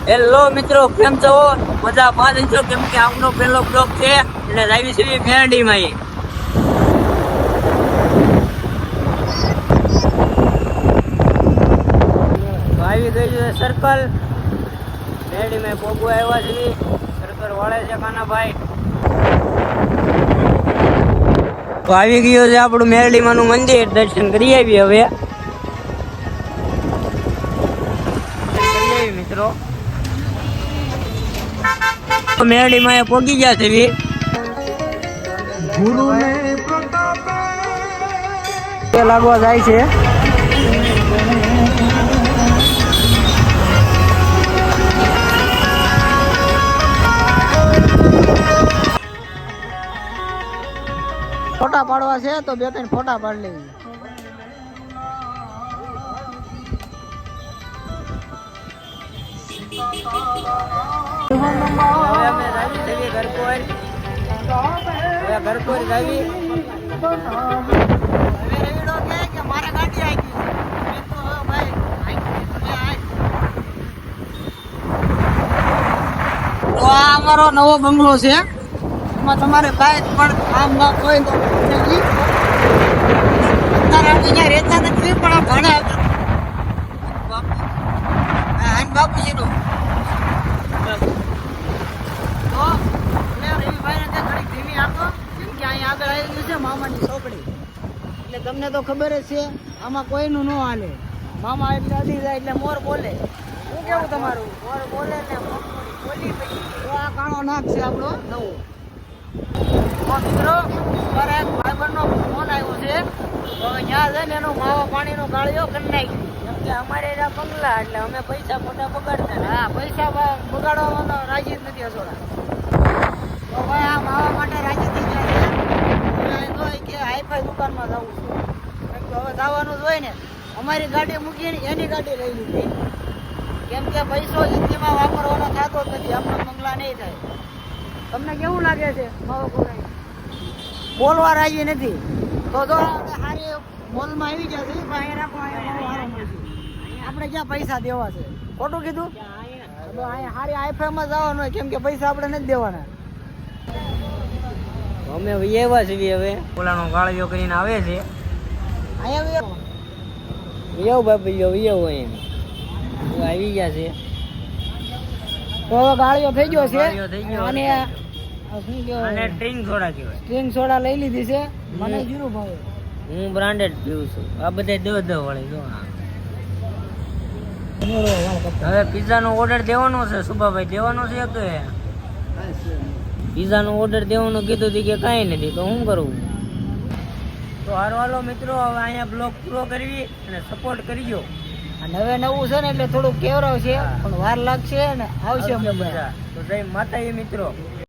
Hello મિત્રો, કેમ છો? મજા પાસ છો? કેમ કે આપનો પહેલો બ્લોગ છે એટલે આવી છે મેરડીમાં. આવી ગઈ છે સર્કલ મેરડીમાં પોગો આવ્યા છે. સર્કલ વાળે છે કાનાભાઈ. તો આવી ગયો છે આપણું મેરડીમાંનું મંદિર. દર્શન કરી આવી હવે મિત્રો. મેરડીમાં પોગી ગયા છે. લાગવા જાય છે. ફોટા પાડવા છે તો 2-3 ફોટા પાડી લેવી. ઘરકોર ગાવી અમારો નવો બંગલો છે. એમાં તમારે કાંઈ પણ કામ ના હોય તો અત્યારે આપણે રહેતા નથી, પણ આ ભાડે બાપુજીનું મામાની છોકરી એટલે તમને તો ખબર જ છે. આમાં કોઈનું ન હાલે. મામા એટલે અડી જાય એટલે મોર બોલે. શું કેવું તમારું? મોર બોલે ને બોલી તો આ કાણો નાક છે આપણો નવો. મિત્રો મારા એક ભાઈબંધનો ફોન આવ્યો છે. તો ત્યાં જઈને એનો માવા પાણીનો ગાળિયો કરી નાખ્યો. કેમ કે અમારે ત્યાં બંગલા એટલે અમે પૈસા મોટા બગાડતા. હા, પૈસા બગાડવાનો રાજી જ નથી અસોડા. તો ભાઈ આ માવા માટે રાજી થઈ જાય કે હાઈફાઈ દુકાનમાં જવું છે. હવે જવાનું જ હોય ને. અમારી ગાડી મૂકીને એની ગાડી લઈ લીધી. કેમ કે પૈસો જિંદગીમાં વાપરવાનો થતો જ નથી. અમને બંગલા નહીં થાય. તમને કેવું લાગે છે? બોલવા રાજી નથી. તો જો સારી મોલમાં આવી જશે અહીંયા રાખો. આપણે ક્યાં પૈસા દેવા છે? ખોટું કીધું? અહીંયા સારી હાઈફાઈમાં જવાનું હોય. કેમ કે પૈસા આપણે નથી દેવાના. અમે એવા છીએ. હવે ઓલાનો ગાળિયો કરીને આવે છે. અહીંયા બાપી આવી ગયા છે. તો હવે ગાળિયો થઈ ગયો છે. અને સ્ટ્રિંગ સોડા કહેવાય. સ્ટ્રિંગ સોડા લઈ લીધી છે. મને જીરું ભાવે. હું બ્રાન્ડેડ પીવું છું. આ બધા 10 વાળી જો. હવે પિઝાનો ઓર્ડર દેવાનો છે. સુભાભાઈ દેવાનો છે કે પિઝાનો ઓર્ડર દેવાનો કીધું હતી કે કાંઈ નથી. તો શું કરવું? તો હાલો મિત્રો, હવે અહીંયા બ્લોગ પૂરો કરવી અને સપોર્ટ કરજો. અને હવે નવું છે ને એટલે થોડું કેવરાવ છે, પણ વાર લાગશે ને આવશે મજા. તો જય માતાજી મિત્રો.